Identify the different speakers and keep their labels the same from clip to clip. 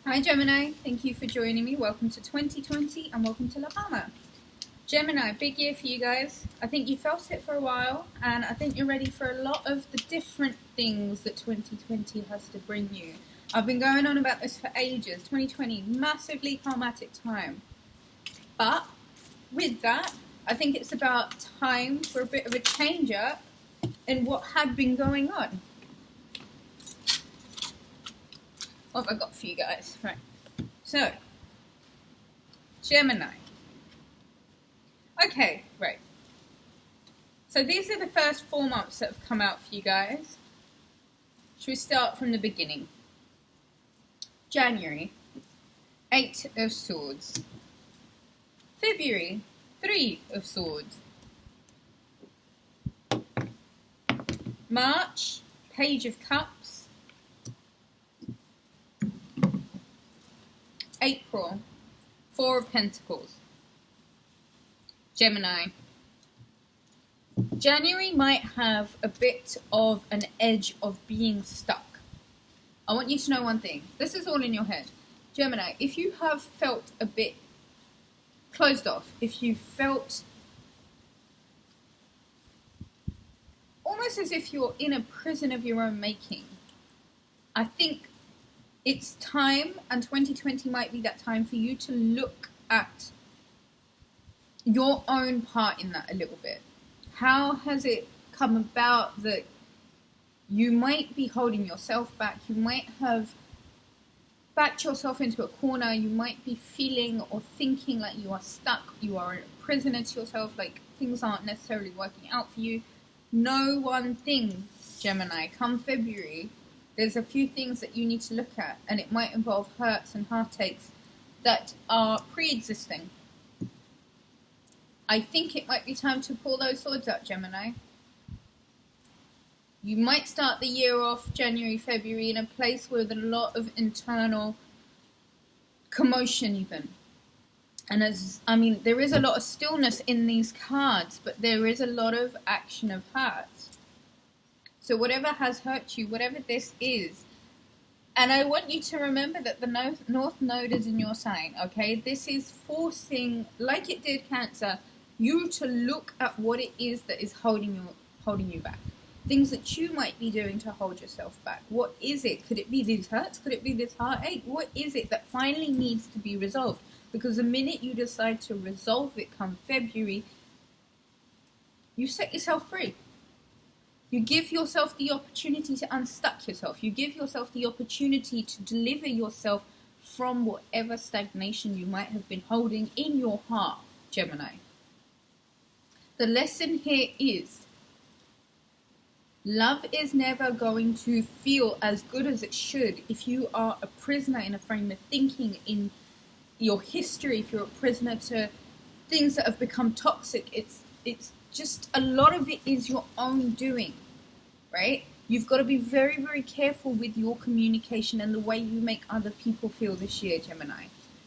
Speaker 1: Hi Gemini, thank you for joining me. Welcome to 2020 and welcome to La Palma. Gemini, big year for you guys. I think you felt it for a while and I think you're ready for a lot of the different things that 2020 has to bring you. I've been going on about this for ages. 2020, massively karmatic time. But with that, I think it's about time for a bit of a change up in what had been going on. What have I got for you guys? Right. So, Gemini. Okay, right. So these are the first 4 months that have come out for you guys. Should we start from the beginning? January, 8 of Swords. February, 3 of Swords. March, Page of Cups. April, 4 of Pentacles. Gemini. January might have a bit of an edge of being stuck. I want you to know one thing. This is all in your head. Gemini, if you have felt a bit closed off, if you felt almost as if you're in a prison of your own making, I think it's time, and 2020 might be that time for you to look at your own part in that a little bit. How has it come about that you might be holding yourself back? You might have backed yourself into a corner. You might be feeling or thinking like you are stuck. You are a prisoner to yourself, like things aren't necessarily working out for you. Know one thing, Gemini, come February, there's a few things that you need to look at, and it might involve hurts and heartaches that are pre-existing. I think it might be time to pull those swords out, Gemini. You might start the year off, January, February, in a place with a lot of internal commotion even. And there is a lot of stillness in these cards, but there is a lot of action of hearts. So whatever has hurt you, whatever this is, and I want you to remember that the North Node is in your sign, okay? This is forcing, like it did Cancer, you to look at what it is that is holding you back. Things that you might be doing to hold yourself back. What is it? Could it be these hurts? Could it be this heartache? What is it that finally needs to be resolved? Because the minute you decide to resolve it come February, you set yourself free. You give yourself the opportunity to unstuck yourself. You give yourself the opportunity to deliver yourself from whatever stagnation you might have been holding in your heart, Gemini. The lesson here is, love is never going to feel as good as it should if you are a prisoner in a frame of thinking, in your history, if you're a prisoner to things that have become toxic. It's just a lot of it is your own doing, right? You've got to be very, very careful with your communication and the way you make other people feel this year, Gemini.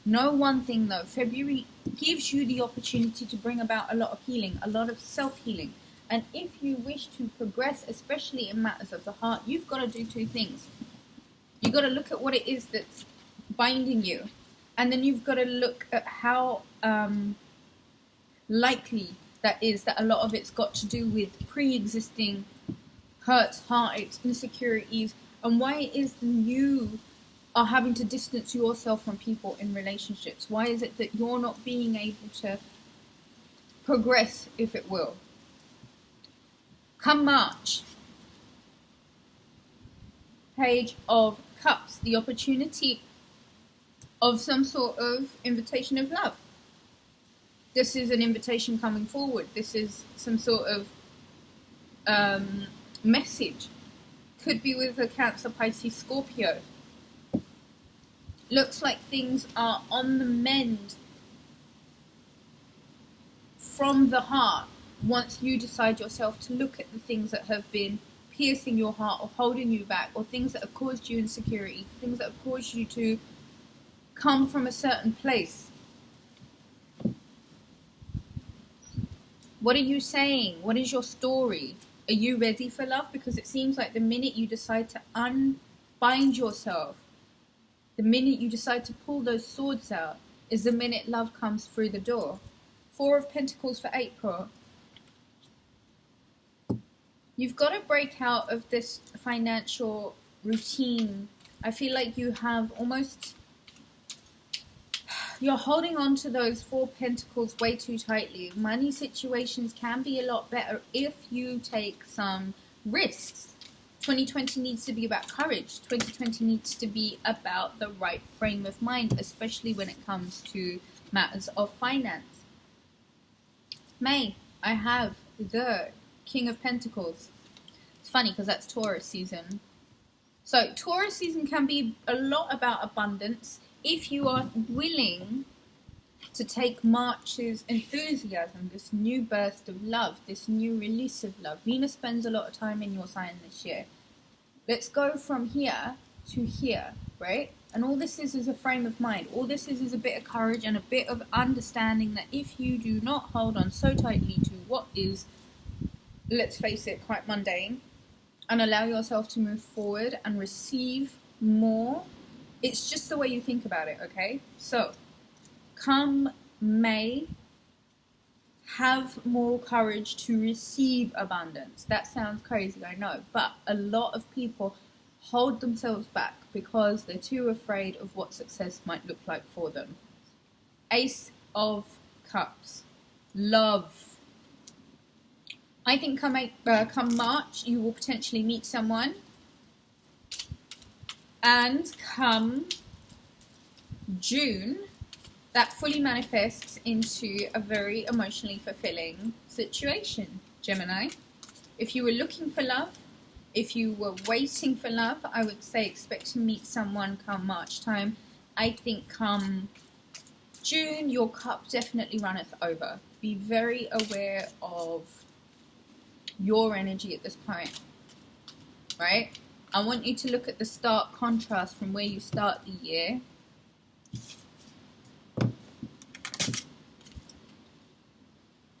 Speaker 1: Know one thing though, February gives you the opportunity to bring about a lot of healing, a lot of self-healing. And if you wish to progress, especially in matters of the heart, you've got to do two things. You've got to look at what it is that's binding you. And then you've got to look at how likely that is that a lot of it's got to do with pre-existing hurts, heartaches, insecurities, and why it is that you are having to distance yourself from people in relationships. Why is it that you're not being able to progress, if it will? Come March, Page of Cups, the opportunity of some sort of invitation of love. This is an invitation coming forward. This is some sort of message. Could be with a Cancer, Pisces, Scorpio. Looks like things are on the mend from the heart once you decide yourself to look at the things that have been piercing your heart or holding you back, or things that have caused you insecurity, things that have caused you to come from a certain place. What are you saying? What is your story? Are you ready for love? Because it seems like the minute you decide to unbind yourself The minute you decide to pull those swords out is the minute love comes through the door. 4 of Pentacles for April. You've got to break out of this financial routine. I feel like you have almost... You're holding on to those 4 Pentacles way too tightly. Money situations can be a lot better if you take some risks. 2020 needs to be about courage. 2020 needs to be about the right frame of mind, especially when it comes to matters of finance. May, I have the King of Pentacles. It's funny because that's Taurus season. So Taurus season can be a lot about abundance if you are willing to take March's enthusiasm, this new burst of love, this new release of love. Venus spends a lot of time in your sign this year. Let's go from here to here, right? And all this is a frame of mind. All this is a bit of courage and a bit of understanding that if you do not hold on so tightly to what is, let's face it, quite mundane, and allow yourself to move forward and receive more, it's just the way you think about it, okay? So, come May, have more courage to receive abundance. That sounds crazy, I know, but a lot of people hold themselves back because they're too afraid of what success might look like for them. Ace of Cups. Love. I think come March, you will potentially meet someone. And come June, that fully manifests into a very emotionally fulfilling situation, Gemini. If you were looking for love, if you were waiting for love, I would say expect to meet someone come March time. I think come June, your cup definitely runneth over. Be very aware of your energy at this point, right? I want you to look at the stark contrast from where you start the year.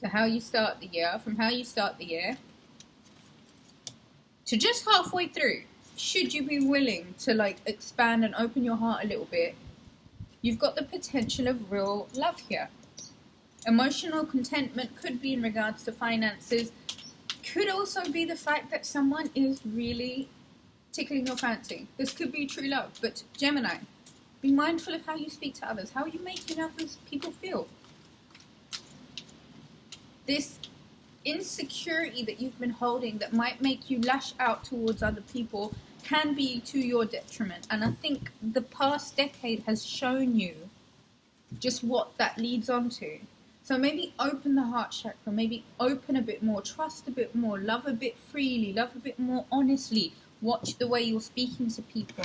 Speaker 1: To how you start the year, from how you start the year to just halfway through. Should you be willing to expand and open your heart a little bit, you've got the potential of real love here. Emotional contentment could be in regards to finances, could also be the fact that someone is really tickling your fancy. This could be true love, but Gemini, be mindful of how you speak to others, how you making others people feel. This insecurity that you've been holding that might make you lash out towards other people can be to your detriment. And I think the past decade has shown you just what that leads on to. So maybe open the heart chakra, maybe open a bit more, trust a bit more, love a bit freely, love a bit more honestly. Watch the way you're speaking to people.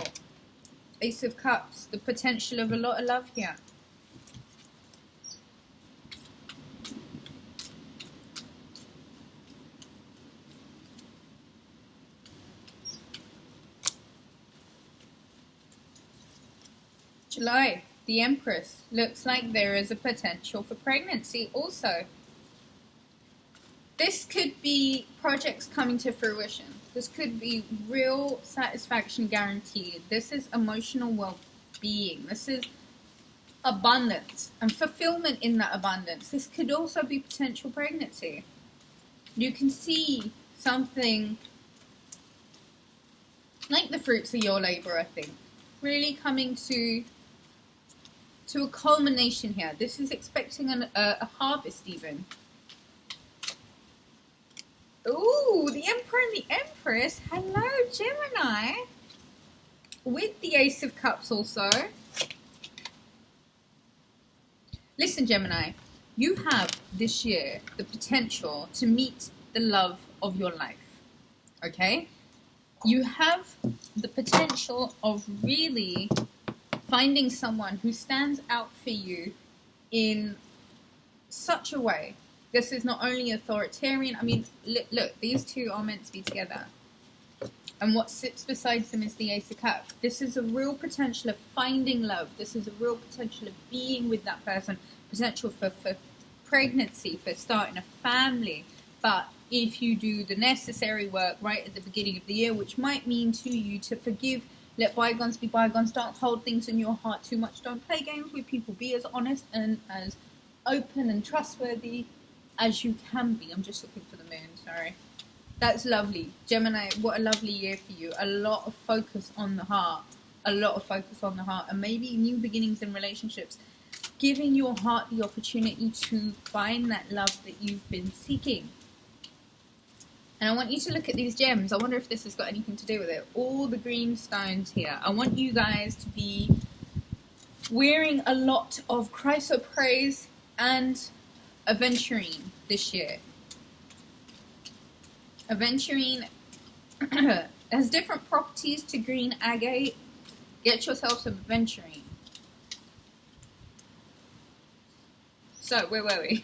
Speaker 1: Ace of Cups, the potential of a lot of love here. July, the Empress. Looks like there is a potential for pregnancy also. This could be projects coming to fruition. This could be real satisfaction guaranteed. This is emotional well-being. This is abundance and fulfillment in that abundance. This could also be potential pregnancy. You can see something like the fruits of your labor, I think, really coming to a culmination here. This is expecting a harvest even. Ooh, the Emperor and the Empress. Hello, Gemini. With the Ace of Cups also. Listen, Gemini, you have this year the potential to meet the love of your life. Okay? You have the potential of really finding someone who stands out for you in such a way. This is not only authoritarian. I mean, look, these two are meant to be together. And what sits beside them is the Ace of Cups. This is a real potential of finding love. This is a real potential of being with that person. Potential for pregnancy, for starting a family. But if you do the necessary work right at the beginning of the year, which might mean to you to forgive Let bygones be bygones. Don't hold things in your heart too much. Don't play games with people. Be as honest and as open and trustworthy as you can be. I'm just looking for the moon, sorry. That's lovely. Gemini, what a lovely year for you. A lot of focus on the heart. A lot of focus on the heart. And maybe new beginnings in relationships. Giving your heart the opportunity to find that love that you've been seeking. And I want you to look at these gems. I wonder if this has got anything to do with it. All the green stones here. I want you guys to be wearing a lot of chrysoprase and aventurine this year. Aventurine has different properties to green agate. Get yourself some aventurine. So, where were we?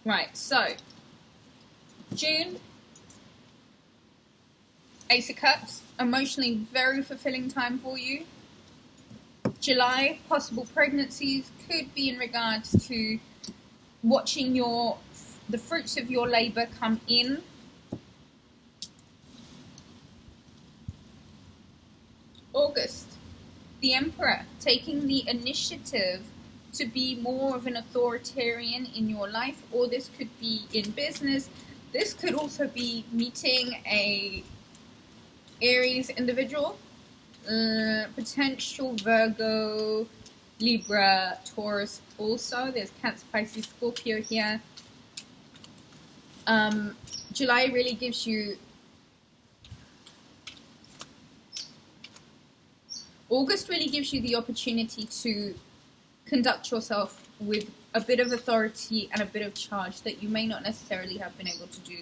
Speaker 1: Right, so June, Ace of Cups, emotionally very fulfilling time for you. July, possible pregnancies, could be in regards to watching the fruits of your labour come in. August, the Emperor, taking the initiative to be more of an authoritarian in your life, or this could be in business. This could also be meeting a Aries individual, potential Virgo, Libra, Taurus also. There's Cancer, Pisces, Scorpio here. July really gives you... August really gives you the opportunity to conduct yourself with a bit of authority and a bit of charge that you may not necessarily have been able to do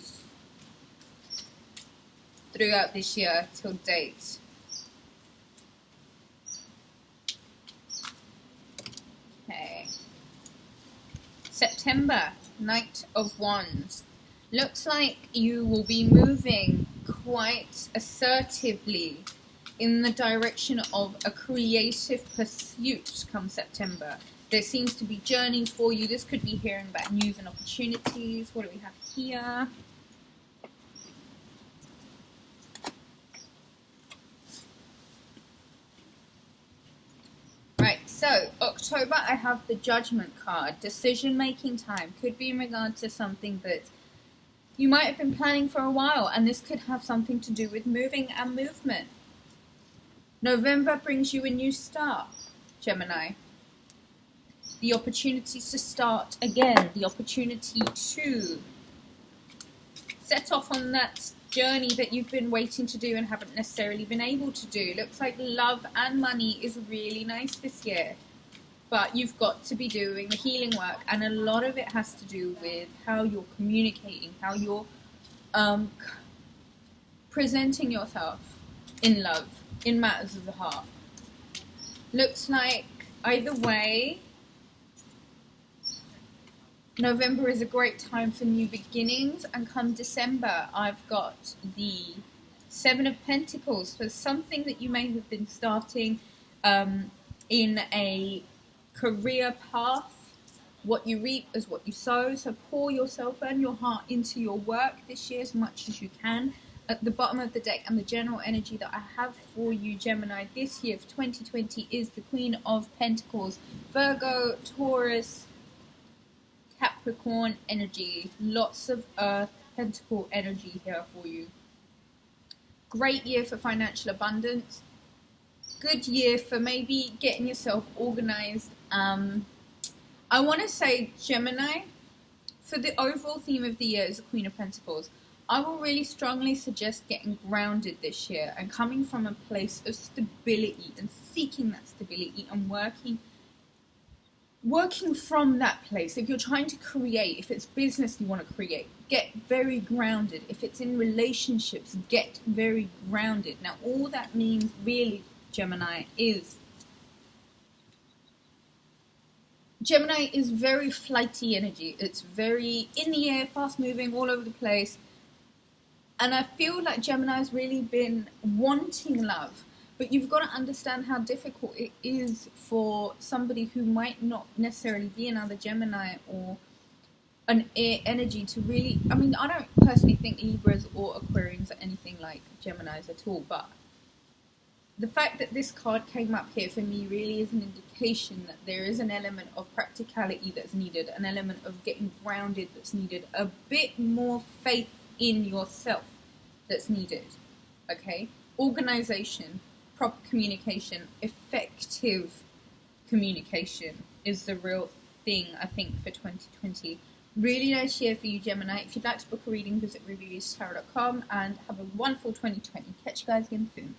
Speaker 1: throughout this year till date. Okay. September, Knight of Wands. Looks like you will be moving quite assertively in the direction of a creative pursuit come September. There seems to be journeys for you. This could be hearing about news and opportunities. What do we have here? Right, so October, I have the Judgment card. Decision-making time. Could be in regard to something that you might have been planning for a while, and this could have something to do with moving and movement. November brings you a new start, Gemini. The opportunity to start again, the opportunity to set off on that journey that you've been waiting to do and haven't necessarily been able to do. Looks like love and money is really nice this year, but you've got to be doing the healing work, and a lot of it has to do with how you're communicating, how you're presenting yourself in love, in matters of the heart. Looks like either way, November is a great time for new beginnings, and come December, I've got the Seven of Pentacles for something that you may have been starting in a career path. What you reap is what you sow, so pour yourself and your heart into your work this year as much as you can. At the bottom of the deck, and the general energy that I have for you, Gemini, this year for 2020 is the Queen of Pentacles, Virgo, Taurus, Capricorn energy. Lots of Earth, Pentacle energy here for you. Great year for financial abundance. Good year for maybe getting yourself organized. I want to say, Gemini, for the overall theme of the year is the Queen of Pentacles. I will really strongly suggest getting grounded this year and coming from a place of stability and seeking that stability and working from that place. If you're trying to create, if it's business you want to create, get very grounded. If it's in relationships, get very grounded. Now, all that means really, Gemini, is very flighty energy. It's very in the air, fast moving, all over the place. And I feel like Gemini's really been wanting love, but you've got to understand how difficult it is for somebody who might not necessarily be another Gemini or an air energy to really... I mean, I don't personally think Libras or Aquarians are anything like Geminis at all, but the fact that this card came up here for me really is an indication that there is an element of practicality that's needed, an element of getting grounded that's needed, a bit more faith in yourself that's needed, okay? Organization, proper communication, effective communication is the real thing, I think, for 2020. Really nice year for you, Gemini. If you'd like to book a reading, visit Rubyreadstarot.com and have a wonderful 2020. Catch you guys again soon.